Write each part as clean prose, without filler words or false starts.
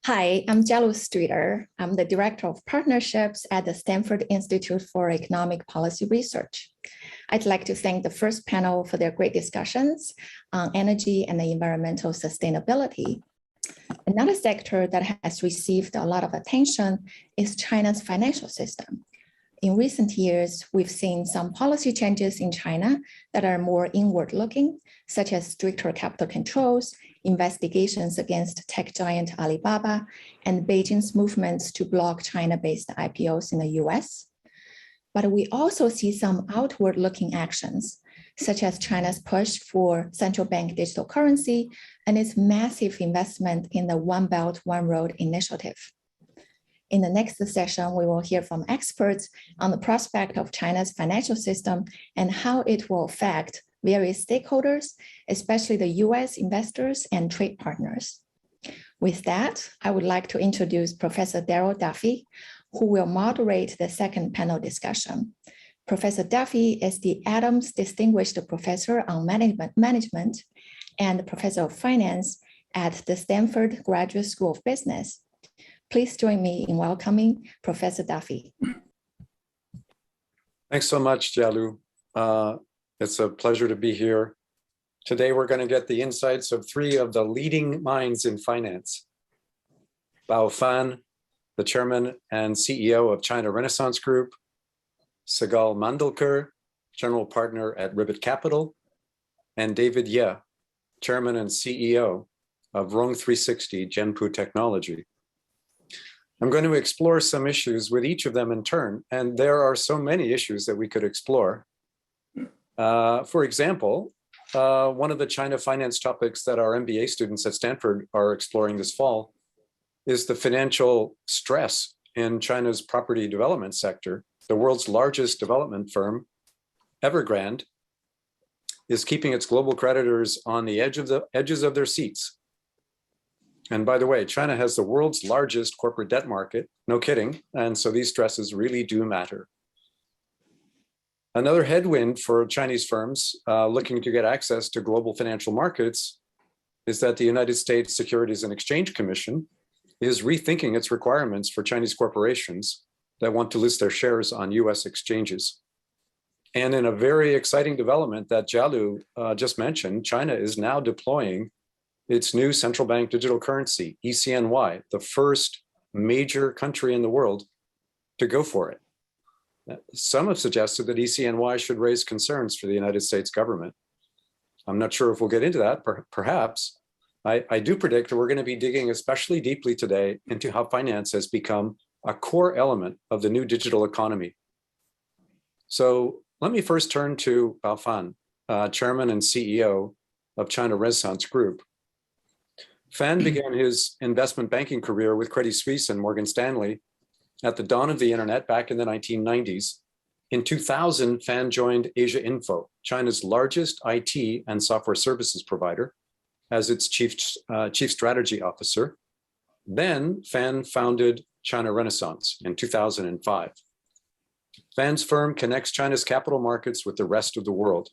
Hi, I'm Jianpu Streeter. I'm the Director of Partnerships at the Stanford Institute for Economic Policy Research. I'd like to thank the first panel for their great discussions on energy and environmental sustainability. Another sector that has received a lot of attention is China's financial system. In recent years, we've seen some policy changes in China that are more inward-looking, such as stricter capital controls, investigations against tech giant Alibaba, and Beijing's movements to block China-based IPOs in the US. But we also see some outward-looking actions, such as China's push for central bank digital currency and its massive investment in the One Belt, One Road initiative. In the next session, we will hear from experts on the prospect of China's financial system and how it will affect various stakeholders, especially the US investors and trade partners. With that, I would like to introduce Professor Darrell Duffie, who will moderate the second panel discussion. Professor Duffie is the Adams Distinguished Professor on Management and Professor of Finance at the Stanford Graduate School of Business. Please join me in welcoming Professor Duffie. Thanks so much, Jialu. It's a pleasure to be here. Today, we're going to get the insights of three of the leading minds in finance. Bao Fan, the chairman and CEO of China Renaissance Group, Sigal Mandelker, general partner at Ribbit Capital, and David Ye, chairman and CEO of Rong 360 Jianpu Technology. I'm going to explore some issues with each of them in turn, and there are so many issues that we could explore. For example, one of the China finance topics that our MBA students at Stanford are exploring this fall is the financial stress in China's property development sector. The world's largest development firm, Evergrande, is keeping its global creditors on the edges of their seats. And by the way, China has the world's largest corporate debt market, no kidding, and so these stresses really do matter. Another headwind for Chinese firms looking to get access to global financial markets is that the United States Securities and Exchange Commission is rethinking its requirements for Chinese corporations that want to list their shares on US exchanges. And in a very exciting development that Jialu just mentioned, China is now deploying its new central bank digital currency, ECNY, the first major country in the world to go for it. Some have suggested that ECNY should raise concerns for the United States government. I'm not sure if we'll get into that, perhaps. I do predict that we're going to be digging especially deeply today into how finance has become a core element of the new digital economy. So let me first turn to Bao Fan, chairman and CEO of China Renaissance Group. Fan began his investment banking career with Credit Suisse and Morgan Stanley at the dawn of the internet back in the 1990s. In 2000, Fan joined Asia Info, China's largest IT and software services provider, as its chief strategy officer. Then Fan founded China Renaissance in 2005. Fan's firm connects China's capital markets with the rest of the world.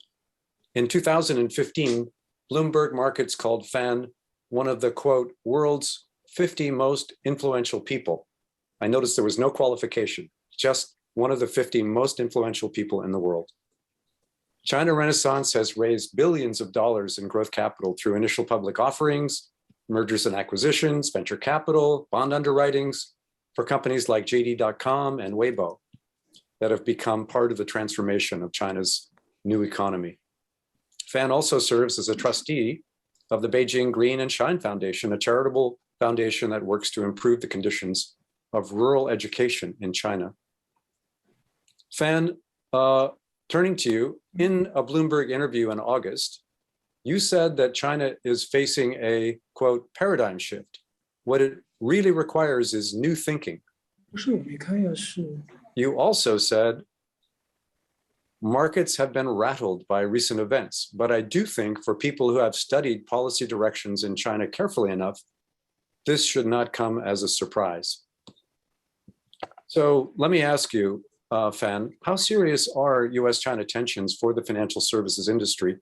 In 2015, Bloomberg Markets called Fan one of the, quote, world's 50 most influential people. I noticed there was no qualification, just one of the 50 most influential people in the world. China Renaissance has raised billions of dollars in growth capital through initial public offerings, mergers and acquisitions, venture capital, bond underwritings for companies like JD.com and Weibo that have become part of the transformation of China's new economy. Fan also serves as a trustee of the Beijing Green and Shine Foundation, a charitable foundation that works to improve the conditions of rural education in China. Fan, turning to you, in a Bloomberg interview in August, you said that China is facing a, quote, paradigm shift. What it really requires is new thinking. You also said, markets have been rattled by recent events, but I do think for people who have studied policy directions in China carefully enough, this should not come as a surprise. So let me ask you, Fan, how serious are US-China tensions for the financial services industry?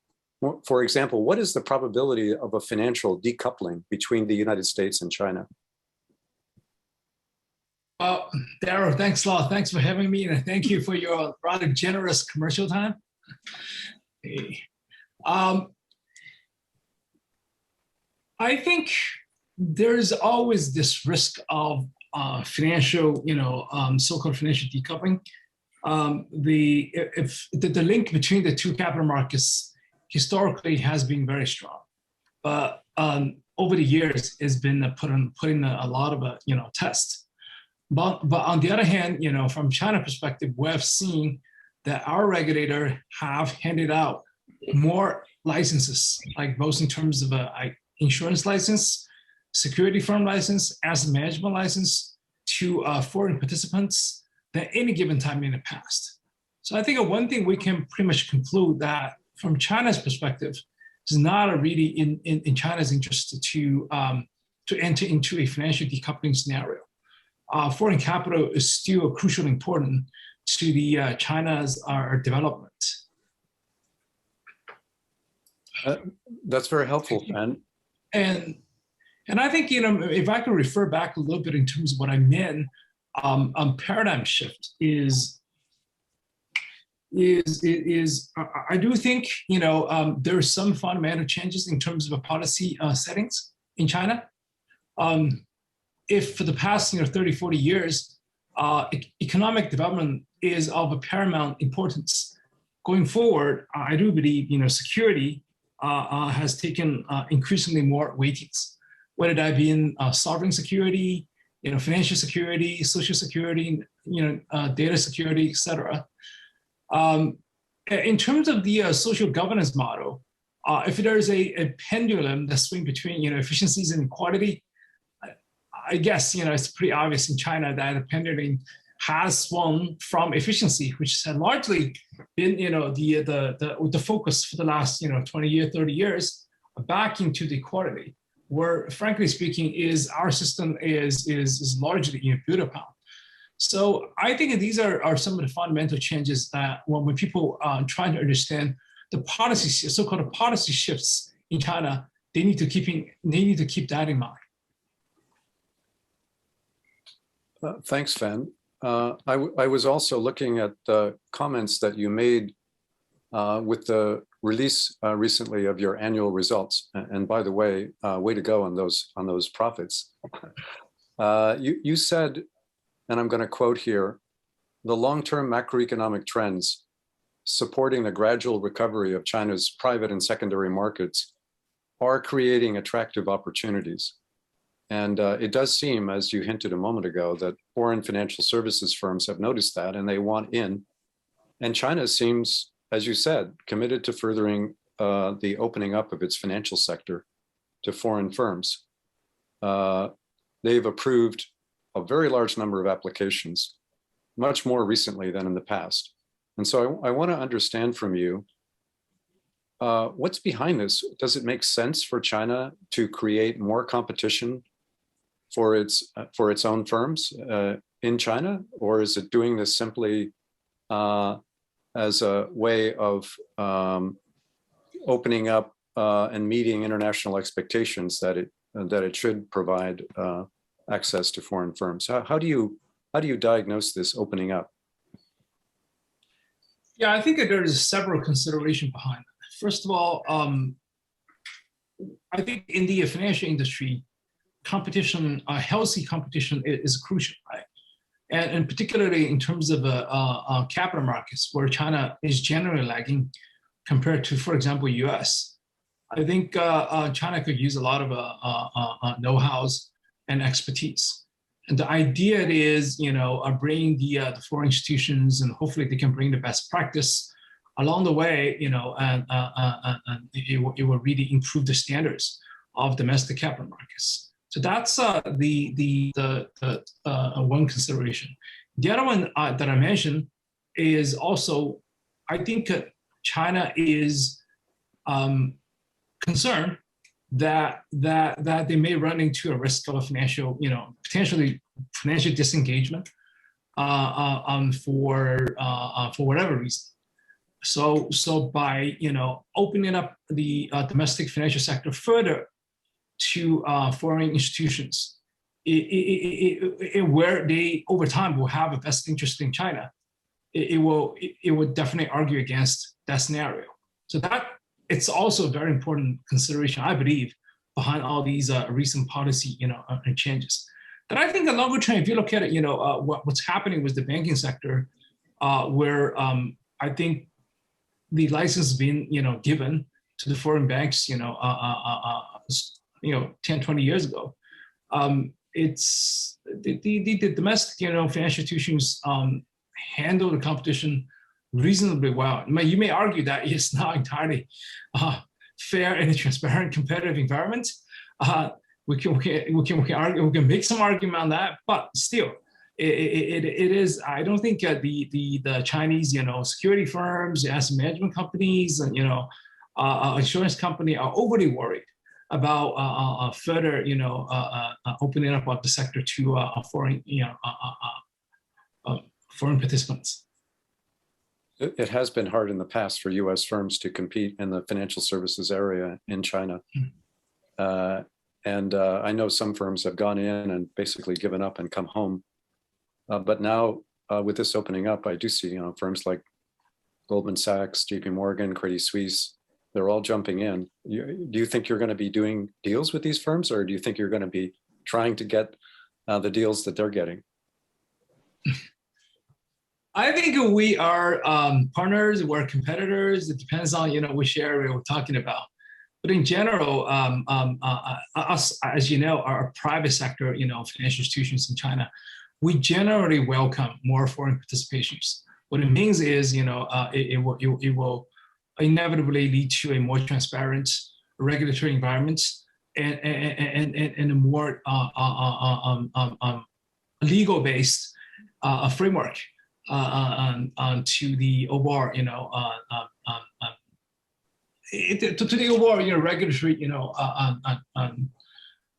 For example, what is the probability of a financial decoupling between the United States and China? Darrell, thanks a lot. Thanks for having me, and thank you for your rather generous commercial time. I think there's always this risk of financial, so-called financial decoupling. The link between the two capital markets historically has been very strong, but over the years, it's been putting a lot of tests. But on the other hand, from China perspective, we have seen that our regulator have handed out more licenses, like both in terms of insurance license, security firm license, asset management license to foreign participants than any given time in the past. So I think one thing we can pretty much conclude that from China's perspective, it's not really in China's interest to enter into a financial decoupling scenario. Foreign capital is still crucially important to the China's development. That's very helpful, Fan. And I think, if I could refer back a little bit in terms of what I meant, paradigm shift is I do think, there are some fundamental changes in terms of policy settings in China. If for the past 30, 40 years, economic development is of a paramount importance, going forward, I do believe security has taken increasingly more weightings, whether that be in sovereign security, financial security, social security, data security, et cetera. In terms of the social governance model, if there is a pendulum that swings between efficiencies and equality, I guess it's pretty obvious in China that the pendulum has swung from efficiency, which has largely been the focus for the last 20 years, 30 years, back into the equality, where frankly speaking our system is largely built upon. So I think these are some of the fundamental changes that when people are trying to understand the policy, so-called policy shifts in China, they need to keep that in mind. Thanks, Fan. I was also looking at the comments that you made with the release recently of your annual results. And by the way, way to go on those profits. You said, and I'm going to quote here, the long-term macroeconomic trends supporting the gradual recovery of China's private and secondary markets are creating attractive opportunities. And it does seem, as you hinted a moment ago, that foreign financial services firms have noticed that and they want in. And China seems, as you said, committed to furthering the opening up of its financial sector to foreign firms. They've approved a very large number of applications, much more recently than in the past. And so I want to understand from you, what's behind this? Does it make sense for China to create more competition for its own firms in China, or is it doing this simply as a way of opening up and meeting international expectations that it should provide access to foreign firms? How do you diagnose this opening up? Yeah, I think that there's several considerations behind it. First of all, I think in the financial industry, competition, healthy competition is crucial, right? And particularly in terms of capital markets, where China is generally lagging compared to, for example, US. I think China could use a lot of know-hows and expertise. And the idea is, bringing the foreign institutions, and hopefully they can bring the best practice along the way, and it will really improve the standards of domestic capital markets. So that's the one consideration. The other one that I mentioned is also, I think China is concerned that they may run into a risk of a financial, potentially financial disengagement for whatever reason. So by opening up the domestic financial sector further to foreign institutions, where they over time will have a best interest in China, it would definitely argue against that scenario. So that it's also a very important consideration, I believe, behind all these recent policy changes. But I think the longer term, if you look at it, what's happening with the banking sector, where I think the license being given to the foreign banks 10, 20 years ago. It's the domestic financial institutions handle the competition reasonably well. You may argue that it's not entirely fair and transparent competitive environment. We can make some argument on that, but still, it is. I don't think the Chinese security firms, asset management companies, and insurance company are overly worried about further opening up of the sector to foreign foreign participants. It has been hard in the past for U.S. firms to compete in the financial services area in China. And I know some firms have gone in and basically given up and come home. But now with this opening up, I do see firms like Goldman Sachs, JP Morgan, Credit Suisse, they're all jumping in. Do you think you're going to be doing deals with these firms, or do you think you're going to be trying to get the deals that they're getting? I think we are partners, we're competitors. It depends on which area we're talking about. But in general, us, as you know, our private sector, financial institutions in China, we generally welcome more foreign participations. What it means is, it will inevitably lead to a more transparent regulatory environment and a more legal-based framework to the overall, to the overall, regulatory,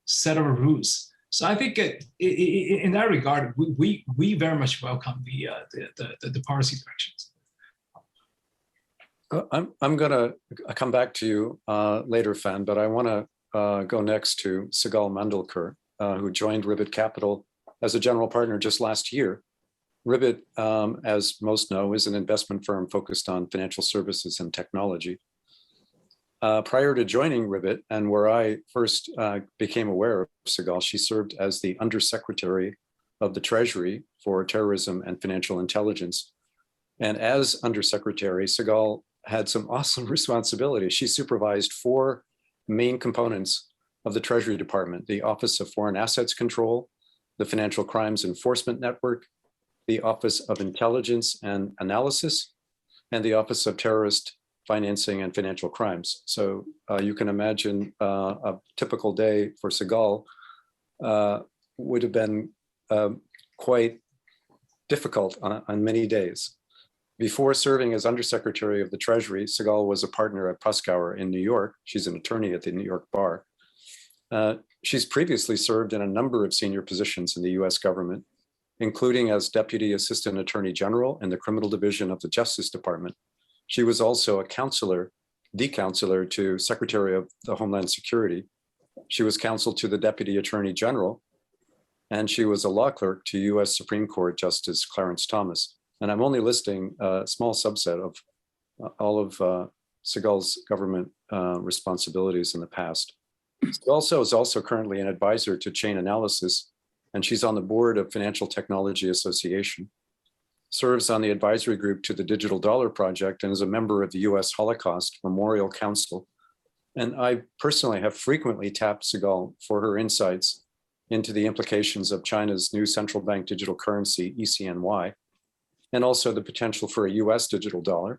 set of rules. So I think in that regard, we very much welcome the policy directions. I'm going to come back to you later, Fan, but I want to go next to Sigal Mandelker, who joined Ribbit Capital as a general partner just last year. Ribbit, as most know, is an investment firm focused on financial services and technology. Prior to joining Ribbit, and where I first became aware of Sigal, she served as the Undersecretary of the Treasury for Terrorism and Financial Intelligence. And as Undersecretary, Sigal had some awesome responsibilities. She supervised 4 main components of the Treasury Department: the Office of Foreign Assets Control, the Financial Crimes Enforcement Network, the Office of Intelligence and Analysis, and the Office of Terrorist Financing and Financial Crimes. So you can imagine a typical day for Sigal would have been quite difficult on many days. Before serving as Undersecretary of the Treasury, Sigal was a partner at Proskauer in New York. She's an attorney at the New York Bar. She's previously served in a number of senior positions in the US government, including as Deputy Assistant Attorney General in the Criminal Division of the Justice Department. She was also a counselor, the counselor to Secretary of the Homeland Security. She was counsel to the Deputy Attorney General, and she was a law clerk to US Supreme Court Justice Clarence Thomas. And I'm only listing a small subset of all of Sigal's government responsibilities in the past. Sigal is also currently an advisor to Chain Analysis, and she's on the board of Financial Technology Association, serves on the advisory group to the Digital Dollar Project, and is a member of the US Holocaust Memorial Council. And I personally have frequently tapped Sigal for her insights into the implications of China's new central bank digital currency, ECNY, and also the potential for a US digital dollar.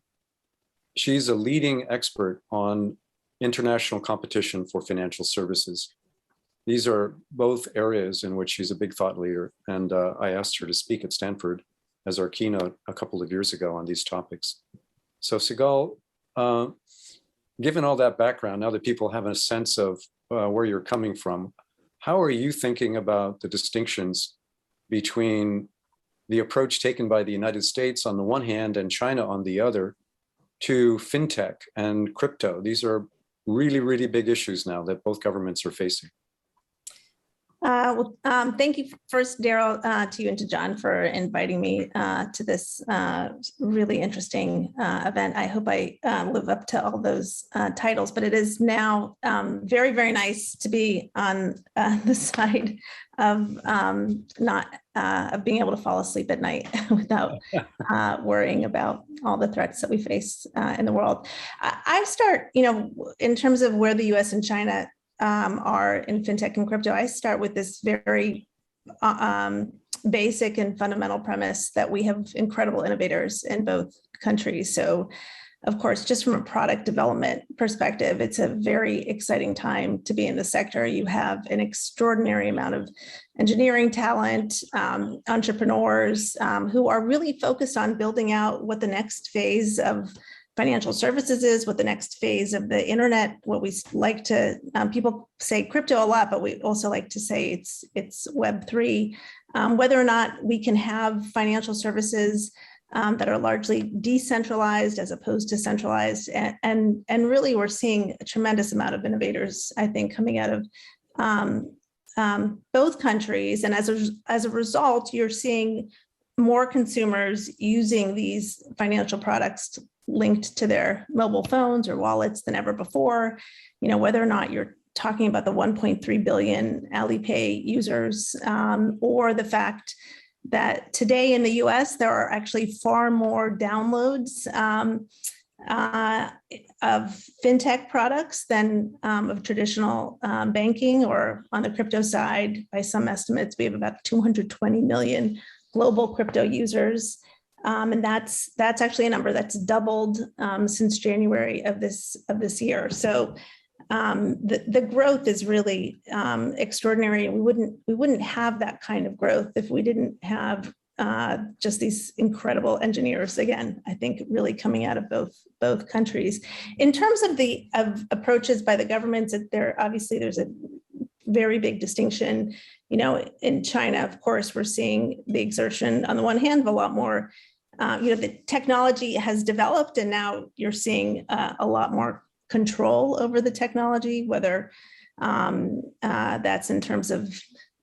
She's a leading expert on international competition for financial services. These are both areas in which she's a big thought leader, and I asked her to speak at Stanford as our keynote a couple of years ago on these topics. So Sigal, given all that background, now that people have a sense of where you're coming from, how are you thinking about the distinctions between the approach taken by the United States on the one hand and China on the other to fintech and crypto? These are really, really big issues now that both governments are facing. Thank you first, Darrell, to you and to John for inviting me to this really interesting event. I hope I live up to all those titles, but it is now very, very nice to be on the side of of being able to fall asleep at night without worrying about all the threats that we face in the world. I start, in terms of where the US and China are in fintech and crypto, I start with this very basic and fundamental premise that we have incredible innovators in both countries. So, of course, just from a product development perspective, it's a very exciting time to be in the sector. You have an extraordinary amount of engineering talent, entrepreneurs who are really focused on building out what the next phase of financial services is, what the next phase of the internet, what we like to, people say crypto a lot, but we also like to say it's Web3, whether or not we can have financial services that are largely decentralized as opposed to centralized. And really we're seeing a tremendous amount of innovators, I think, coming out of both countries. And as a result, you're seeing more consumers using these financial products linked to their mobile phones or wallets than ever before. Whether or not you're talking about the 1.3 billion Alipay users, or the fact that today in the US, there are actually far more downloads of fintech products than of traditional banking, or on the crypto side, by some estimates, we have about 220 million global crypto users. And that's actually a number that's doubled since January of this year. So the growth is really extraordinary. We wouldn't have that kind of growth if we didn't have just these incredible engineers. Again, I think really coming out of both countries. In terms of approaches by the governments, there's a very big distinction. In China, of course, we're seeing the exertion on the one hand of a lot more. The technology has developed, and now you're seeing a lot more control over the technology, whether that's in terms of,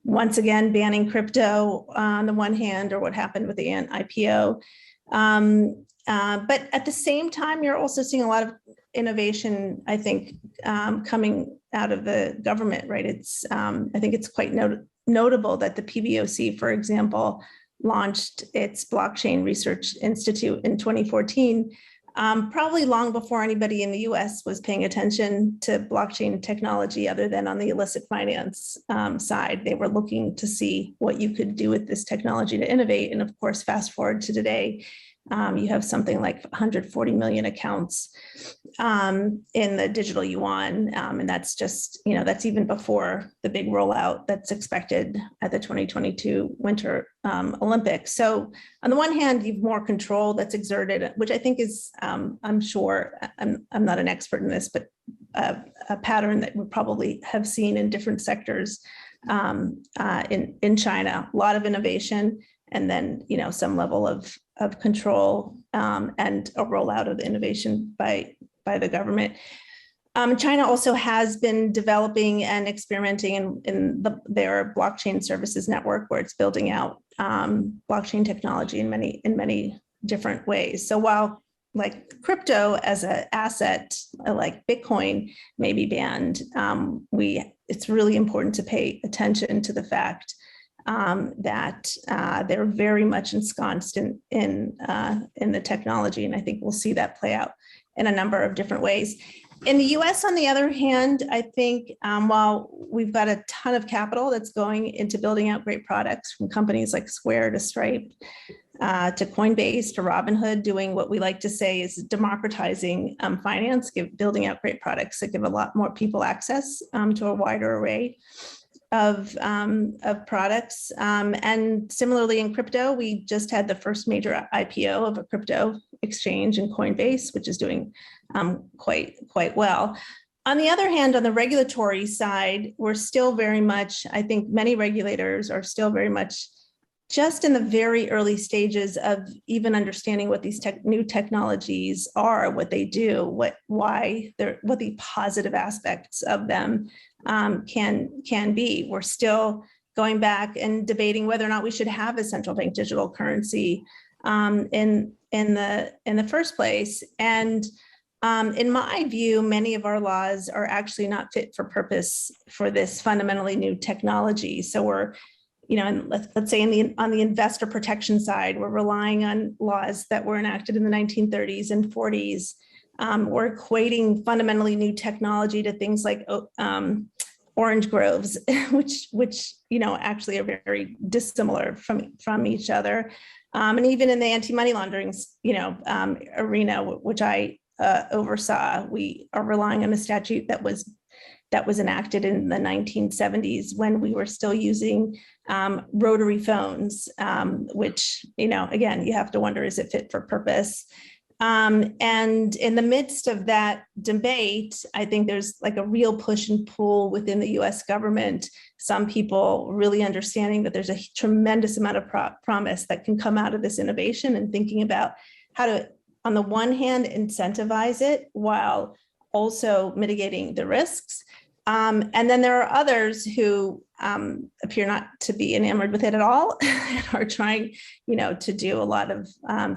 once again, banning crypto on the one hand, or what happened with the IPO. But at the same time, you're also seeing a lot of innovation, I think, coming out of the government, right? I think it's quite notable that the PBOC, for example, launched its Blockchain Research Institute in 2014, probably long before anybody in the US was paying attention to blockchain technology other than on the illicit finance side. They were looking to see what you could do with this technology to innovate. And of course, fast forward to today, you have something like 140 million accounts in the digital yuan. And that's just, that's even before the big rollout that's expected at the 2022 Winter Olympics. So on the one hand, you've more control that's exerted, which I think is, I'm sure, I'm not an expert in this, but a pattern that we probably have seen in different sectors in China. A lot of innovation, and then some level of control and a rollout of the innovation by the government. China also has been developing and experimenting in their blockchain services network, where it's building out blockchain technology in many different ways. So while like crypto as an asset, like Bitcoin, may be banned, it's really important to pay attention to the fact that they're very much ensconced in the technology. And I think we'll see that play out in a number of different ways. In the US, on the other hand, I think while we've got a ton of capital that's going into building out great products, from companies like Square to Stripe to Coinbase to Robinhood, doing what we like to say is democratizing finance, building out great products that give a lot more people access to a wider array of products. And similarly in crypto, we just had the first major IPO of a crypto exchange in Coinbase, which is doing quite well. On the other hand, on the regulatory side, we're still very much, I think many regulators are still very much just in the very early stages of even understanding what these new technologies are, what they do, what the positive aspects of them can be. We're still going back and debating whether or not we should have a central bank digital currency in the first place. And in my view, many of our laws are actually not fit for purpose for this fundamentally new technology. So we're, and let's say on the investor protection side, we're relying on laws that were enacted in the 1930s and 40s. We're equating fundamentally new technology to things like orange groves, which actually are very dissimilar from each other. And even in the anti-money laundering arena, which I oversaw, we are relying on a statute that was enacted in the 1970s when we were still using rotary phones, which, again, you have to wonder, is it fit for purpose? And in the midst of that debate, I think there's like a real push and pull within the US government, some people really understanding that there's a tremendous amount of promise that can come out of this innovation, and thinking about how to, on the one hand, incentivize it while also mitigating the risks. And then there are others who appear not to be enamored with it at all and are trying, to do a lot of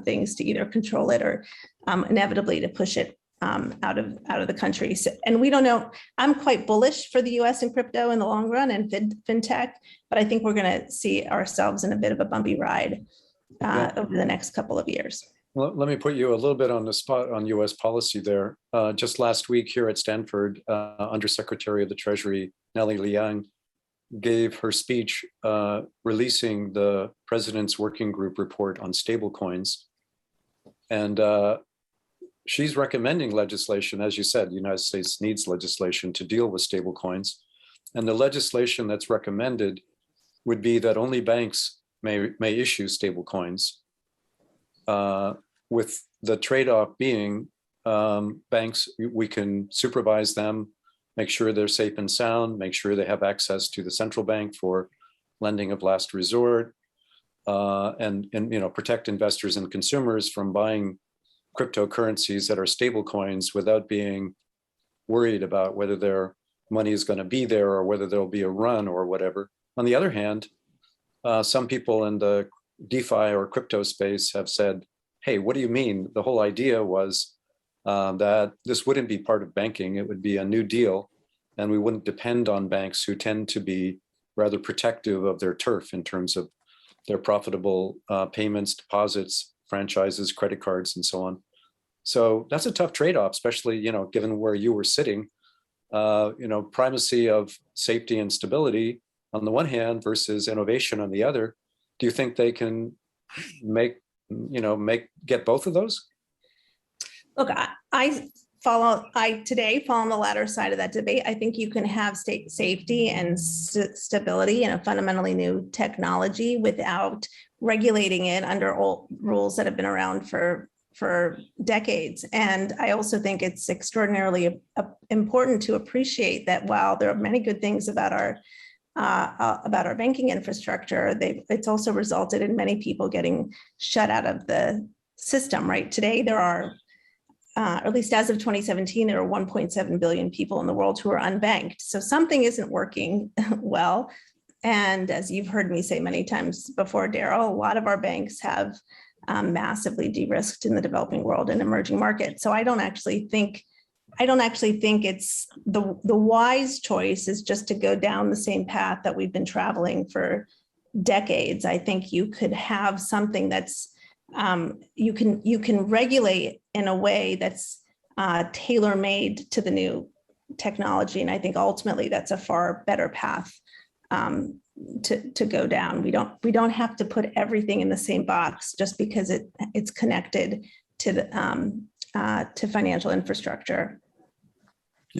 things to either control it or inevitably to push it out of the country. So, and we don't know. I'm quite bullish for the U.S. and crypto in the long run and fintech, but I think we're going to see ourselves in a bit of a bumpy ride over the next couple of years. Well, let me put you a little bit on the spot on U.S. policy there. Just last week here at Stanford, Undersecretary of the Treasury, Nellie Liang, gave her speech releasing the president's working group report on stablecoins. And she's recommending legislation. As you said, the United States needs legislation to deal with stablecoins. And the legislation that's recommended would be that only banks may issue stablecoins. With the trade-off being banks, we can supervise them, make sure they're safe and sound, make sure they have access to the central bank for lending of last resort, and protect investors and consumers from buying cryptocurrencies that are stable coins without being worried about whether their money is going to be there or whether there'll be a run or whatever. On the other hand, some people in the DeFi or crypto space have said, hey, what do you mean? The whole idea was that this wouldn't be part of banking. It would be a new deal, and we wouldn't depend on banks who tend to be rather protective of their turf in terms of their profitable payments, deposits, franchises, credit cards, and so on. So that's a tough trade-off, especially, given where you were sitting, primacy of safety and stability on the one hand versus innovation on the other. Do you think they can get both of those? Look, I today fall on the latter side of that debate. I think you can have state safety and stability in a fundamentally new technology without regulating it under old rules that have been around for decades. And I also think it's extraordinarily important to appreciate that while there are many good things about our banking infrastructure, it's also resulted in many people getting shut out of the system. Right today, there are, at least as of 2017, there are 1.7 billion people in the world who are unbanked. So something isn't working well. And as you've heard me say many times before, Darrell, a lot of our banks have massively de-risked in the developing world and emerging markets. So I don't actually think it's the wise choice is just to go down the same path that we've been traveling for decades. I think you could have something that's you can regulate in a way that's tailor-made to the new technology, and I think ultimately that's a far better path to go down. We don't have to put everything in the same box just because it's connected to to financial infrastructure.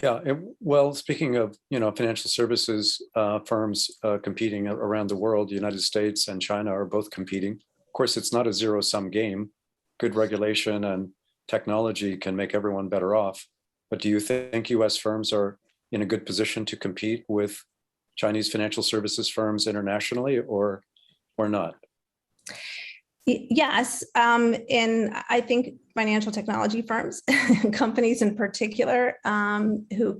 Yeah, well, speaking of financial services firms competing around the world, the United States and China are both competing. Of course, it's not a zero-sum game. Good regulation and technology can make everyone better off. But do you think U.S. firms are in a good position to compete with Chinese financial services firms internationally, or not? Yes, and I think financial technology firms, companies in particular, who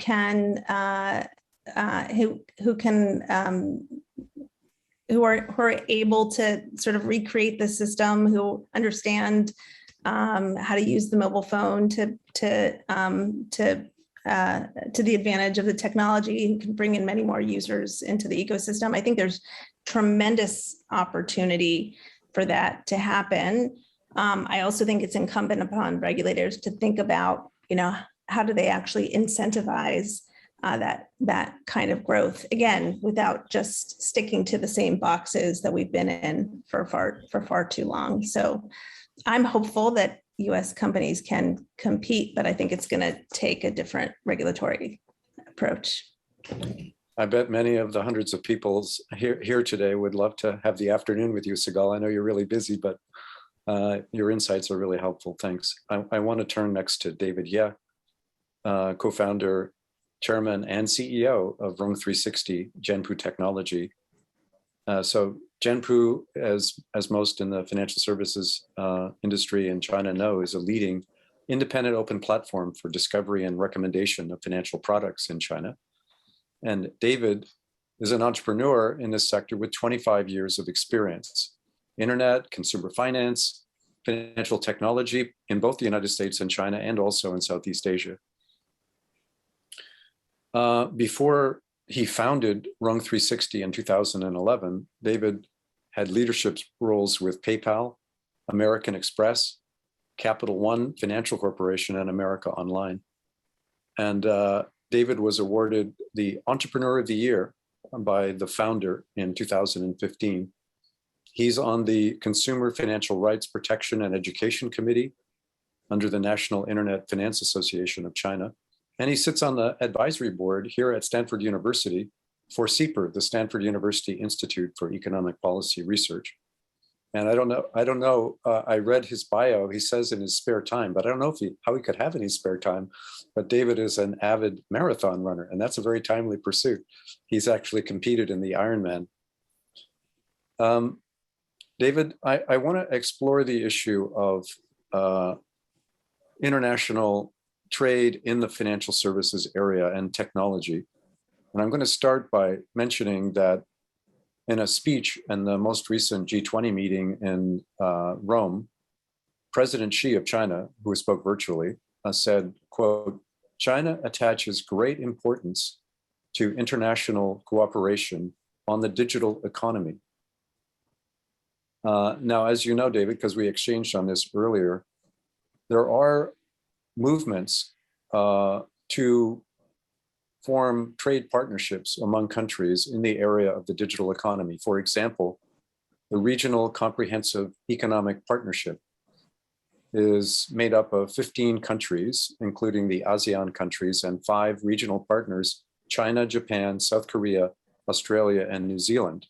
are able to sort of recreate the system, who understand how to use the mobile phone to the advantage of the technology, who can bring in many more users into the ecosystem. I think there's tremendous opportunity for that to happen. I also think it's incumbent upon regulators to think about, how do they actually incentivize that kind of growth, again, without just sticking to the same boxes that we've been in for far too long. So I'm hopeful that US companies can compete, but I think it's going to take a different regulatory approach. I bet many of the hundreds of people here today would love to have the afternoon with you, Sigal. I know you're really busy, but your insights are really helpful. Thanks. I want to turn next to David Ye, co-founder, chairman, and CEO of Rong360 Jianpu Technology. So Jianpu, as most in the financial services industry in China know, is a leading independent open platform for discovery and recommendation of financial products in China. And David is an entrepreneur in this sector with 25 years of experience, internet, consumer finance, financial technology in both the United States and China, and also in Southeast Asia. Before he founded Rong360 in 2011, David had leadership roles with PayPal, American Express, Capital One Financial Corporation, and America Online. And David was awarded the Entrepreneur of the Year by the founder in 2015. He's on the Consumer Financial Rights Protection and Education Committee under the National Internet Finance Association of China. And he sits on the advisory board here at Stanford University for SIEPR, the Stanford University Institute for Economic Policy Research. And I don't know, I read his bio, he says in his spare time, but I don't know how he could have any spare time. But David is an avid marathon runner, and that's a very timely pursuit. He's actually competed in the Ironman. David, I want to explore the issue of international trade in the financial services area and technology. And I'm going to start by mentioning that in a speech in the most recent G20 meeting in Rome, President Xi of China, who spoke virtually, said, quote, "China attaches great importance to international cooperation on the digital economy." Now, as you know, David, because we exchanged on this earlier, there are movements to form trade partnerships among countries in the area of the digital economy. For example, the Regional Comprehensive Economic Partnership is made up of 15 countries, including the ASEAN countries, and 5 regional partners: China, Japan, South Korea, Australia, and New Zealand.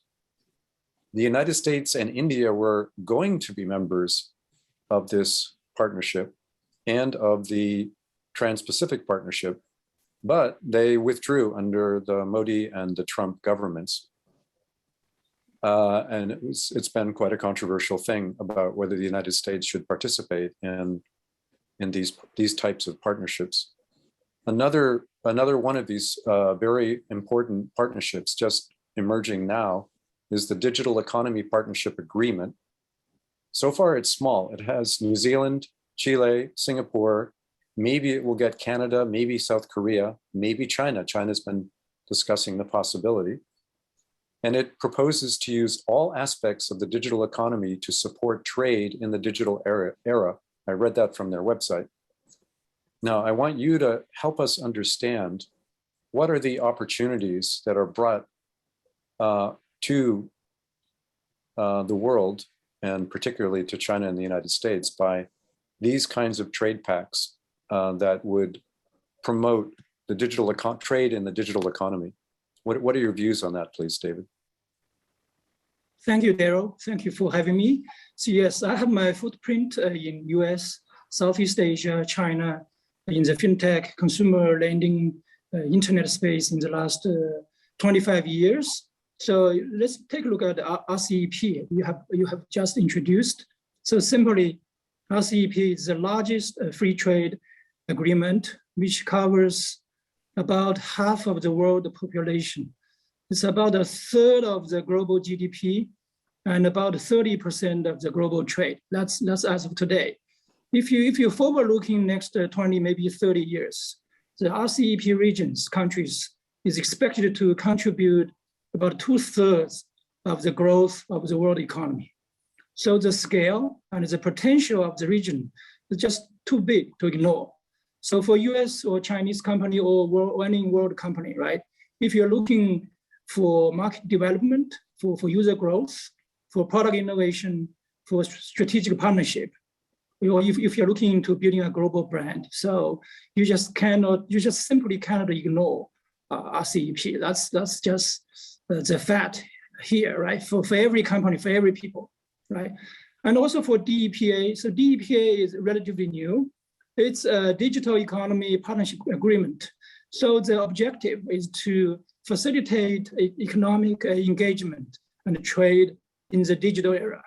The United States and India were going to be members of this partnership and of the Trans-Pacific Partnership, but they withdrew under the Modi and the Trump governments. And it's been quite a controversial thing about whether the United States should participate in these types of partnerships. Another one of these very important partnerships just emerging now is the Digital Economy Partnership Agreement. So far, it's small. It has New Zealand, Chile, Singapore. Maybe it will get Canada, maybe South Korea, maybe China. China's been discussing the possibility. And it proposes to use all aspects of the digital economy to support trade in the digital era. I read that from their website. Now, I want you to help us understand what are the opportunities that are brought to the world, and particularly to China and the United States, by these kinds of trade pacts that would promote the digital trade in the digital economy. What are your views on that, please, David? Thank you, Darrell. Thank you for having me. So yes, I have my footprint in US, Southeast Asia, China, in the fintech, consumer lending, internet space in the last 25 years. So let's take a look at RCEP. You have just introduced So simply, RCEP is the largest free trade agreement, which covers about half of the world population. It's about a third of the global GDP and about 30% of the global trade. That's as of today. If you're forward-looking next 20, maybe 30 years, the RCEP regions, countries, is expected to contribute about 2/3 of the growth of the world economy. So the scale and the potential of the region is just too big to ignore. So for US or Chinese company or any world company, right? If you're looking for market development, for user growth, for product innovation, for strategic partnership, or if you're looking into building a global brand, so you just simply cannot ignore RCEP. That's just the fact here, right? For every company, for every people, right? And also for DEPA. So DEPA is relatively new. It's a digital economy partnership agreement. So the objective is to facilitate economic engagement and trade in the digital era.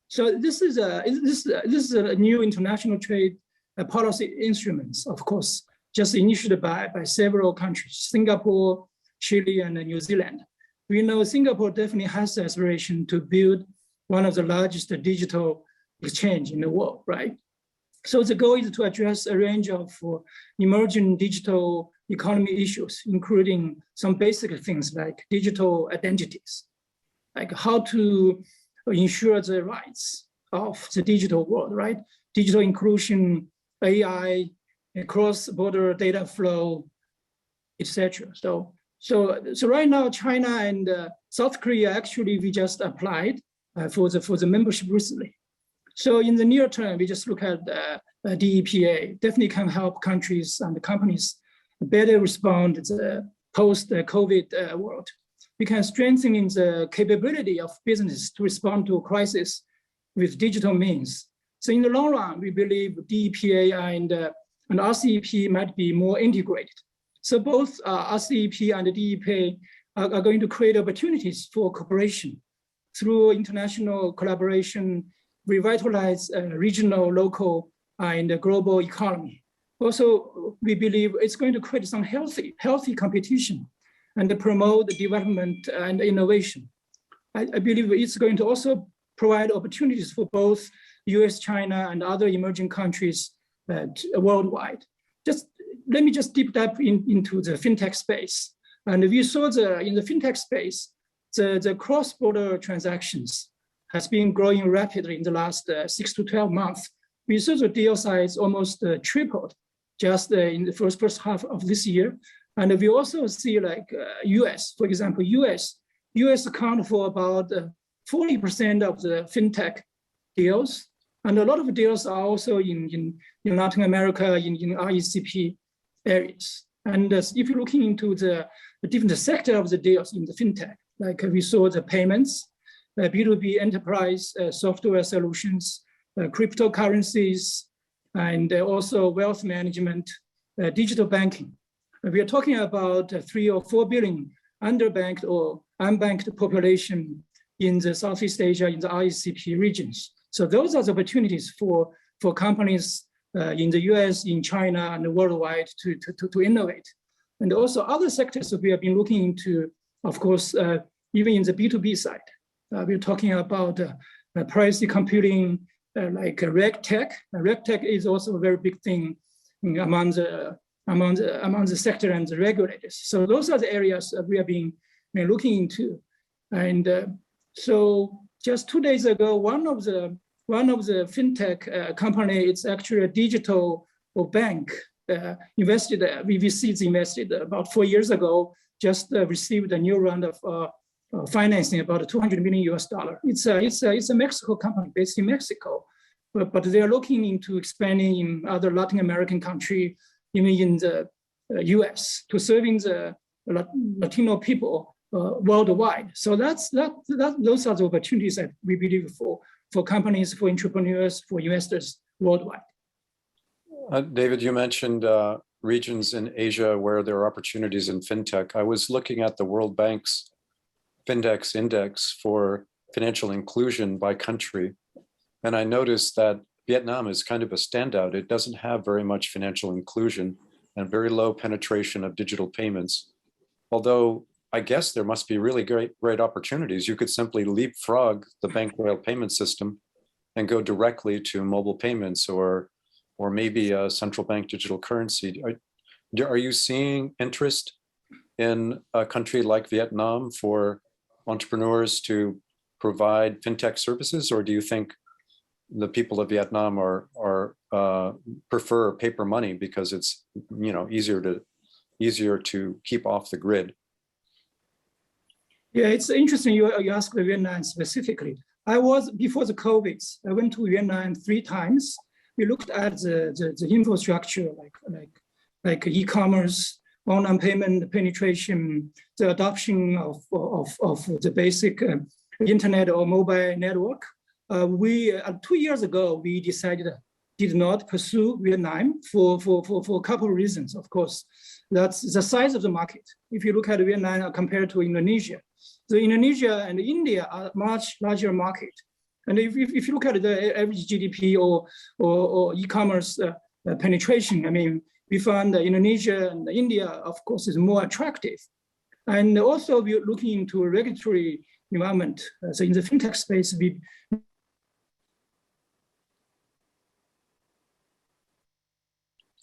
So this is a new international trade policy instruments, of course, just initiated by several countries, Singapore, Chile, and New Zealand. We know Singapore definitely has the aspiration to build one of the largest digital exchange in the world, right? So the goal is to address a range of emerging digital economy issues, including some basic things like digital identities, like how to ensure the rights of the digital world, right? Digital inclusion, AI, cross-border data flow, etc. So right now, China and South Korea, actually, we just applied for the membership recently. So in the near term, we just look at DEPA, definitely can help countries and companies better respond to the post-COVID world. We can strengthen the capability of business to respond to a crisis with digital means. So in the long run, we believe DEPA and RCEP might be more integrated. So both RCEP and the DEPA are going to create opportunities for cooperation through international collaboration, revitalize regional, local, and global economy. Also, we believe it's going to create some healthy competition and promote development and innovation. I believe it's going to also provide opportunities for both US, China, and other emerging countries worldwide. Let me just deep dive into the fintech space. And we saw in the fintech space, the cross-border transactions has been growing rapidly in the last 6 to 12 months. We saw the deal size almost tripled just in the first half of this year. And we also see like US, for example, US account for about 40% of the fintech deals. And a lot of deals are also in Latin America, in RCEP areas. And if you're looking into the different sector of the deals in the fintech, like we saw the payments, B2B enterprise software solutions, cryptocurrencies, and also wealth management, digital banking. We are talking about 3 or 4 billion underbanked or unbanked population in the Southeast Asia, in the RCEP regions. So those are the opportunities for companies in the US, in China, and worldwide to innovate. And also other sectors that we have been looking into, of course, even in the B2B side. We're talking about privacy computing, like RegTech. RegTech is also a very big thing among the sector and the regulators. So those are the areas that we have been looking into. And so just 2 days ago, one of the fintech company, it's actually a digital bank invested. VCs invested about 4 years ago. Just received a new round of financing, about $200 million US. It's a Mexico company based in Mexico, but they are looking into expanding in other Latin American country, even in the US, to serving the Latino people worldwide. So those are the opportunities that we believe for companies, for entrepreneurs, for investors worldwide. David, you mentioned regions in Asia where there are opportunities in fintech. I was looking at the World Bank's Fintech Index for financial inclusion by country. And I noticed that Vietnam is kind of a standout. It doesn't have very much financial inclusion and very low penetration of digital payments. Although I guess there must be really great opportunities. You could simply leapfrog the bank rail payment system and go directly to mobile payments or maybe a central bank digital currency. Are you seeing interest in a country like Vietnam for entrepreneurs to provide fintech services, or do you think the people of Vietnam prefer paper money because it's easier to keep off the grid? Yeah, it's interesting you asked Vietnam specifically. Before the COVID, I went to Vietnam 3 times. We looked at the infrastructure like e-commerce, online payment penetration, the adoption of the basic internet or mobile network. 2 years ago, we did not pursue Vietnam for a couple of reasons. Of course, that's the size of the market. If you look at Vietnam compared to Indonesia, the Indonesia and India are much larger market. And if you look at the average GDP or e-commerce penetration, I mean, we found that Indonesia and India, of course, is more attractive. And also we're looking into a regulatory environment. So in the fintech space,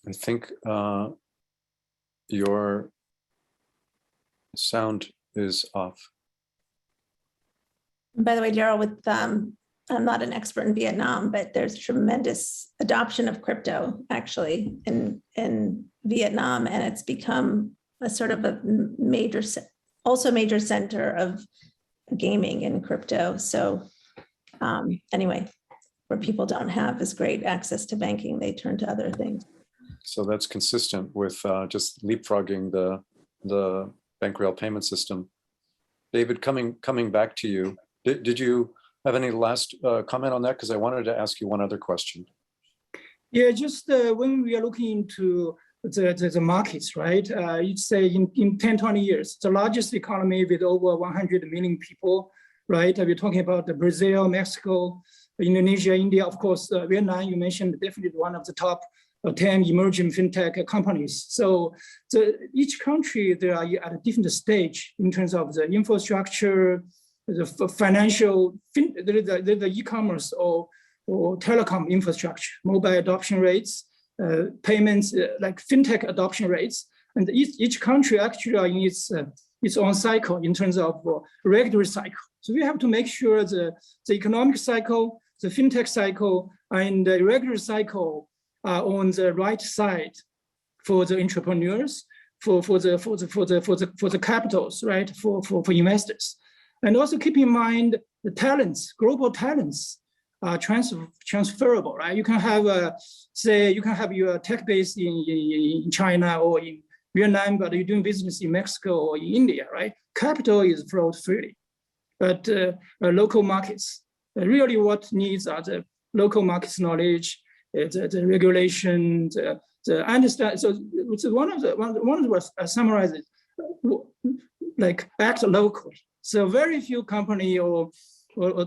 I think your sound is off. By the way, Darrell, I'm not an expert in Vietnam, but there's tremendous adoption of crypto actually in Vietnam, and it's become a sort of a major center of gaming and crypto. So anyway, where people don't have as great access to banking, they turn to other things. So that's consistent with just leapfrogging the bank rail payment system. David, coming back to you, did you have any last comment on that? Because I wanted to ask you one other question. Yeah, just when we are looking into the markets, right? You'd say in 10, 20 years, the largest economy with over 100 million people, right? We're talking about Brazil, Mexico, Indonesia, India, of course, Vietnam, you mentioned, definitely one of the top 10 emerging fintech companies. So each country, they are at a different stage in terms of the infrastructure, the financial, the e-commerce or telecom infrastructure, mobile adoption rates, payments, like fintech adoption rates. And each country actually are in its own cycle in terms of regulatory cycle. So we have to make sure the economic cycle, the fintech cycle, and the regulatory cycle are on the right side for the entrepreneurs, for the capitals, right? For investors. And also keep in mind the talents, global talents are transferable, right? You can have you can have your tech base in China or in Vietnam, but you're doing business in Mexico or in India, right? Capital is flowed freely, but local markets, really what needs are the local markets knowledge, the regulation, the understand. So one of the summarizes, like act locally. So very few company or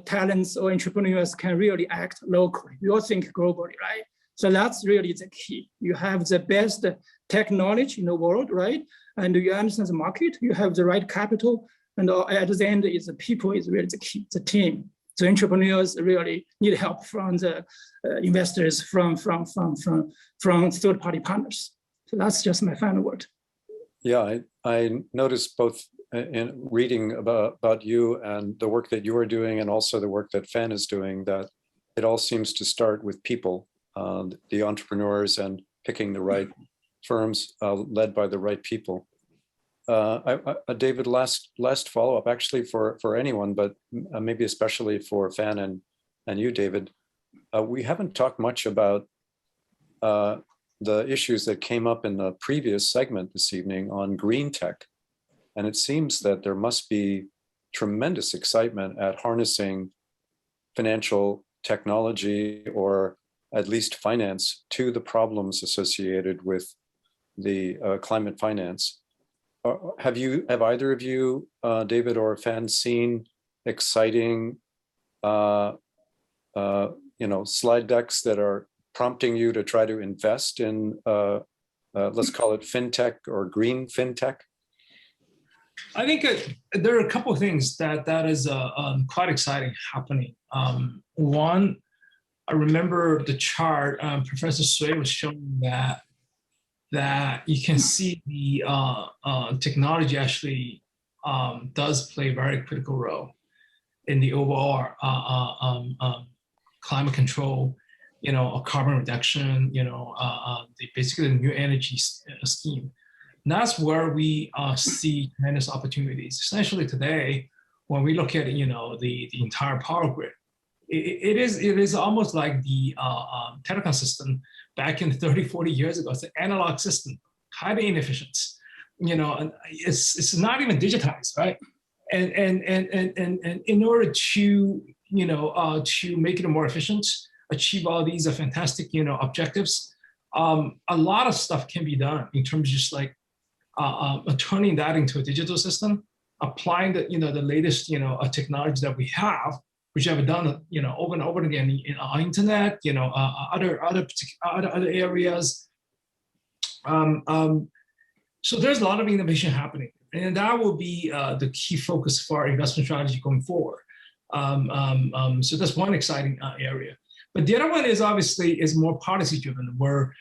talents or entrepreneurs can really act locally. We all think globally, right? So that's really the key. You have the best tech knowledge in the world, right? And you understand the market, you have the right capital, and at the end, is the people is really the key, the team. So entrepreneurs really need help from the investors, from third-party partners. So that's just my final word. Yeah, I noticed both in reading about you and the work that you are doing, and also the work that Fan is doing, that it all seems to start with people, the entrepreneurs, and picking the right firms led by the right people. David, last follow-up, actually for anyone, but maybe especially for Fan and you, David. We haven't talked much about the issues that came up in the previous segment this evening on green tech. And it seems that there must be tremendous excitement at harnessing financial technology, or at least finance, to the problems associated with the climate finance. Have either of you, David or Fan, seen exciting slide decks that are prompting you to try to invest in, let's call it fintech or green fintech? I think there are a couple of things that is quite exciting happening. One, I remember the chart Professor Sui was showing that you can see the technology actually does play a very critical role in the overall climate control, carbon reduction, basically the new energy scheme. And that's where we see tremendous opportunities. Essentially today, when we look at the entire power grid, it is almost like the telecom system back in 30, 40 years ago. It's an analog system, highly inefficient. And it's not even digitized, right? And in order to to make it more efficient, achieve all these fantastic objectives, a lot of stuff can be done in terms of just like turning that into a digital system, applying the the latest technology that we have, which have done over and over again on internet, other areas. So there's a lot of innovation happening, and that will be the key focus for our investment strategy going forward. So that's one exciting area. But the other one is obviously more policy driven, where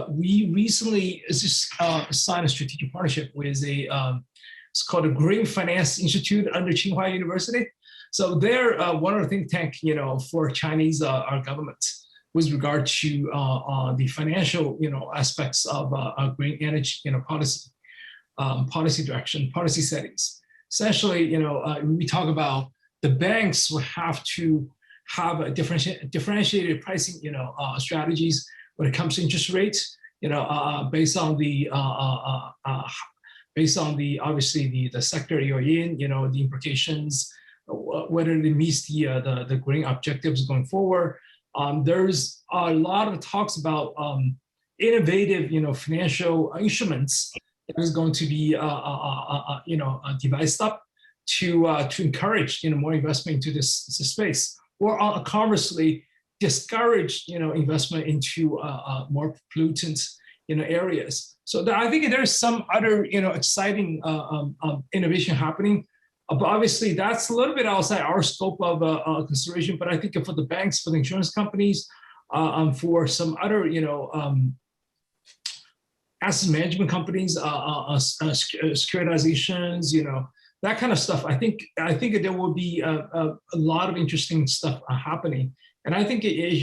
we recently signed a strategic partnership with it's called the Green Finance Institute under Tsinghua University. So they're one of the think tank, for Chinese our government with regard to the financial, aspects of green energy, policy direction, policy settings. Essentially, we talk about the banks will have to have a differentiated pricing, strategies when it comes to interest rates, based on the obviously the sector you're in, the implications, whether it meets the green objectives going forward. There's a lot of talks about innovative, financial instruments that is going to be, devised up to encourage, more investment into this space, or conversely discourage, investment into more pollutant, areas. So I think there's some other, exciting innovation happening. But obviously, that's a little bit outside our scope of consideration. But I think for the banks, for the insurance companies, for some other, asset management companies, securitizations, that kind of stuff. I think there will be a lot of interesting stuff happening. And I think, as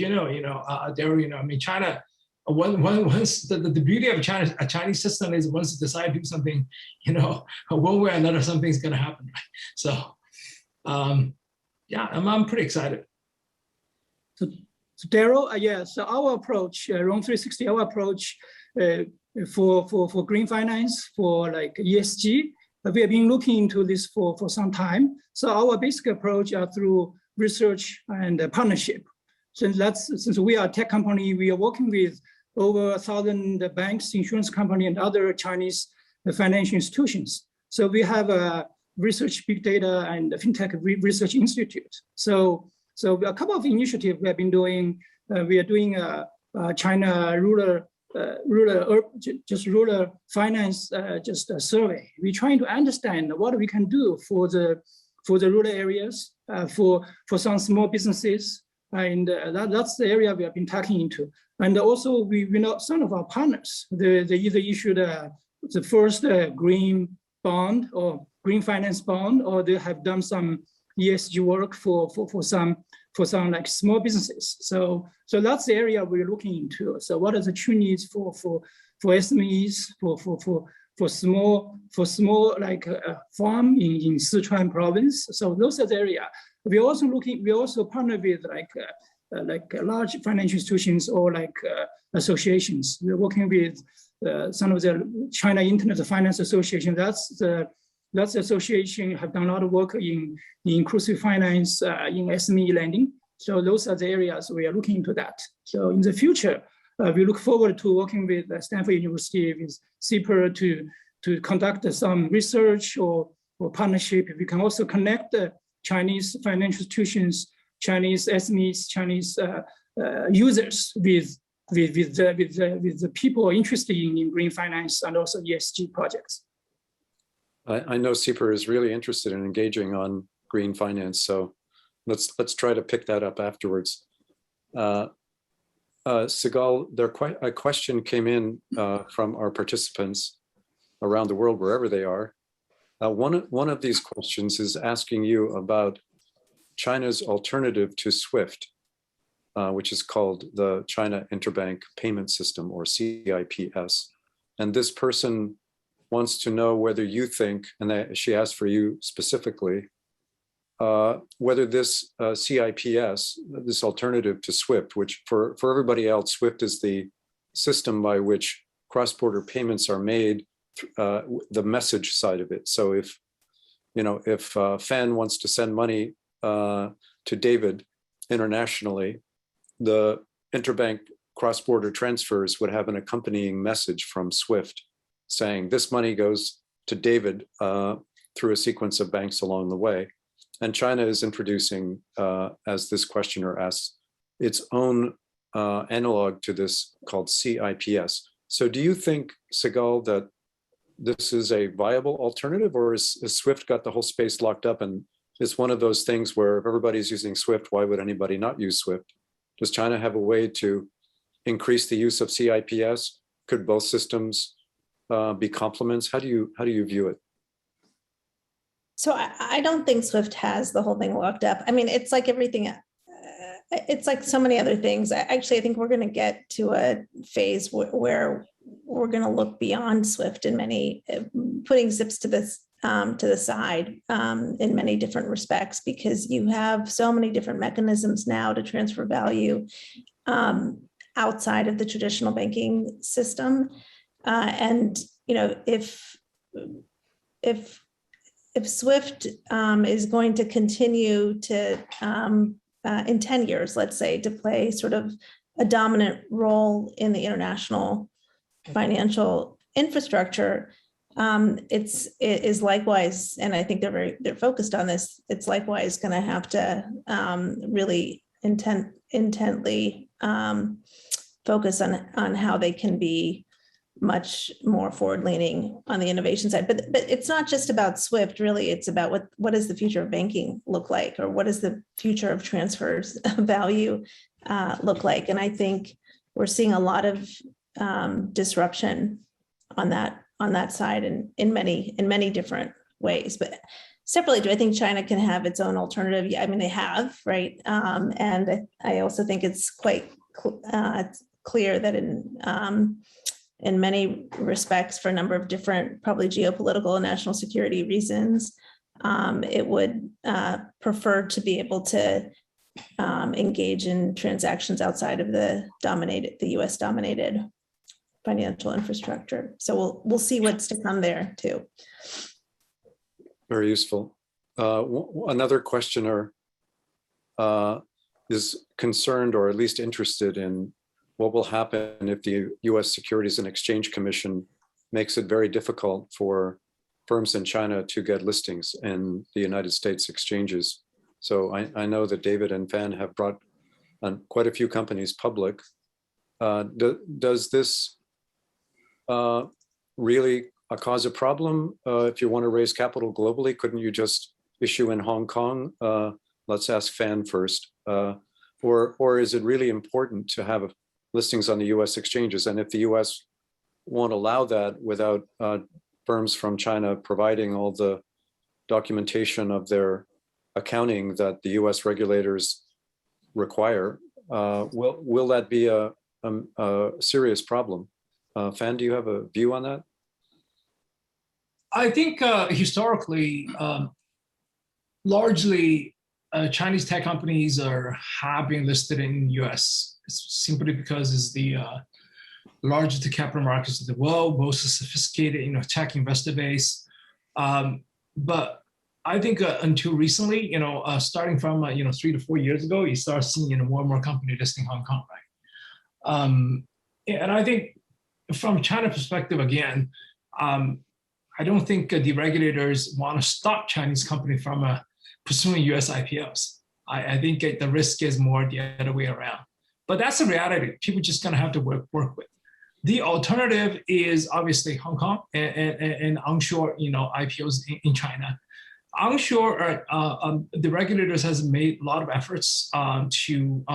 Darrell, I mean, China. Once the beauty of a Chinese system is once you decide to do something, one way or another, something's going to happen. Right? So, yeah, I'm pretty excited. So Darrell, so our approach, Roam 360, our approach for green finance, for like ESG, we have been looking into this for some time. So our basic approach are through research and partnership. Since we are a tech company, we are working with over 1,000 banks, insurance company, and other Chinese financial institutions. So we have a research big data and fintech research institute. So a couple of initiatives we have been doing. We are doing a China rural finance just a survey. We're trying to understand what we can do for the rural areas, for some small businesses. And that's the area we have been tapping into. And also, we know some of our partners, they either issued the first green bond or green finance bond, or they have done some ESG work for some like small businesses. So that's the area we're looking into. So what are the true needs for SMEs, for small like farm in Sichuan province? So those are the area. We also partner with like large financial institutions or like associations. We're working with some of the China Internet Finance Association. That's the association have done a lot of work in inclusive finance, in SME lending. So those are the areas we are looking into that. So in the future, we look forward to working with Stanford University, with SIEPR to conduct some research or partnership. We can also connect the Chinese financial institutions, Chinese SMEs, Chinese users with the people interested in green finance and also ESG projects. I know SIEPR is really interested in engaging on green finance, so let's try to pick that up afterwards. Sigal, a question came in from our participants around the world, wherever they are. One of these questions is asking you about China's alternative to SWIFT, which is called the China Interbank Payment System, or CIPS. And this person wants to know whether you think, and she asked for you specifically, whether this CIPS, this alternative to SWIFT, which for everybody else, SWIFT is the system by which cross-border payments are made, the message side of it. So if Fan wants to send money to David internationally, the interbank cross-border transfers would have an accompanying message from SWIFT saying this money goes to David through a sequence of banks along the way. And China is introducing, as this questioner asks, its own analog to this called CIPS. So do you think, Sigal, that this is a viable alternative, or is SWIFT got the whole space locked up and it's one of those things where if everybody's using SWIFT, why would anybody not use SWIFT? Does China have a way to increase the use of CIPS? Could both systems be complements? How do you view it? So I don't think SWIFT has the whole thing locked up. I mean, it's like everything. It's like so many other things. Actually, I think we're going to get to a phase where we're going to look beyond SWIFT in many, putting ZIPs to the side in many different respects, because you have so many different mechanisms now to transfer value outside of the traditional banking system. And if SWIFT is going to continue to, in 10 years, let's say, to play sort of a dominant role in the international financial infrastructure, it is likewise, and I think they're focused on this, it's likewise going to have to really intently focus on how they can be much more forward-leaning on the innovation side. But it's not just about SWIFT, really. It's about what does the future of banking look like, or what does the future of transfers of value look like? And I think we're seeing a lot of disruption on that side in many different ways. But separately, do I think China can have its own alternative? Yeah, I mean, they have, right? And I also think it's quite clear that in many respects, for a number of different, probably geopolitical and national security reasons, it would prefer to be able to engage in transactions outside of the US dominated financial infrastructure. So we'll see what's to come there too. Very useful. Another questioner is concerned, or at least interested in, what will happen if the US Securities and Exchange Commission makes it very difficult for firms in China to get listings in the United States exchanges. So I know that David and Fan have brought quite a few companies public. Does this really cause a problem? If you want to raise capital globally, couldn't you just issue in Hong Kong? Let's ask Fan first. Or is it really important to have listings on the US exchanges? And if the US won't allow that without firms from China providing all the documentation of their accounting that the US regulators require, will that be a serious problem? Fan, do you have a view on that? I think historically, largely Chinese tech companies have been listed in US. It's simply because it's the largest capital markets in the world, most sophisticated, tech investor base. But I think until recently, starting from 3 to 4 years ago, you start seeing more and more companies listing Hong Kong, right? And I think from China perspective, again, I don't think the regulators want to stop Chinese companies from pursuing US IPOs. I think the risk is more the other way around. But that's the reality. People just gonna have to work with. The alternative is obviously Hong Kong and onshore, IPOs in China. Onshore, the regulators has made a lot of efforts to